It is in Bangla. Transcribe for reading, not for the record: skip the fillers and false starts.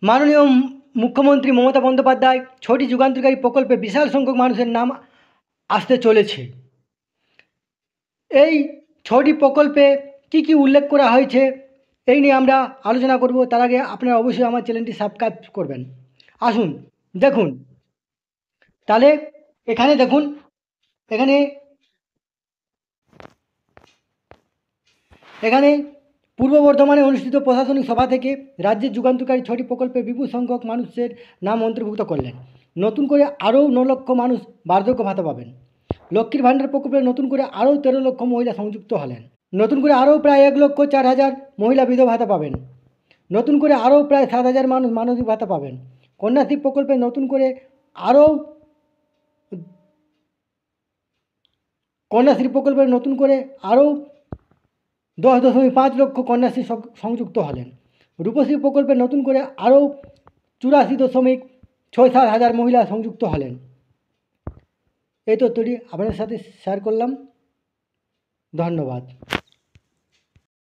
মাননীয় মুখ্যমন্ত্রী মমতা বন্দ্যোপাধ্যায় 6টি যুগান্তকারী প্রকল্পে বিশাল সংখ্যক মানুষের নাম আসতে চলেছে। এই 6টি প্রকল্পে কি কি উল্লেখ করা হয়েছে এই নিয়ে আমরা আলোচনা করব। তার আগে আপনারা অবশ্যই আমার চ্যানেলটি সাবস্ক্রাইব করবেন। আসুন দেখুন, তাহলে এখানে দেখুন, এখানে পূর্ব বর্ধমানে অনুষ্ঠিত প্রশাসনিক সভা থেকে রাজ্যের যুগান্তকারী 6টি প্রকল্পে বিপুল সংখ্যক মানুষের নাম অন্তর্ভুক্ত করলেন। নতুন করে আরও 9 লক্ষ মানুষ বার্ধক্য ভাতা পাবেন। লক্ষ্মীর ভাণ্ডার প্রকল্পে নতুন করে আরও 13 লক্ষ মহিলা সংযুক্ত হলেন। নতুন করে আরও প্রায় 1,04,000 মহিলা বিধবা ভাতা পাবেন। নতুন করে আরও প্রায় 7,000 মানুষ মানবিক ভাতা পাবেন। কন্যাশ্রী প্রকল্পে নতুন করে আরও 10.5 লক্ষ কন্যাশ্রী সংযুক্ত হলেন। রূপশ্রী প্রকল্পে নতুন করে আরও 84.67 হাজার মহিলা সংযুক্ত হলেন। এই তথ্যটি আপনাদের সাথে শেয়ার করলাম। ধন্যবাদ।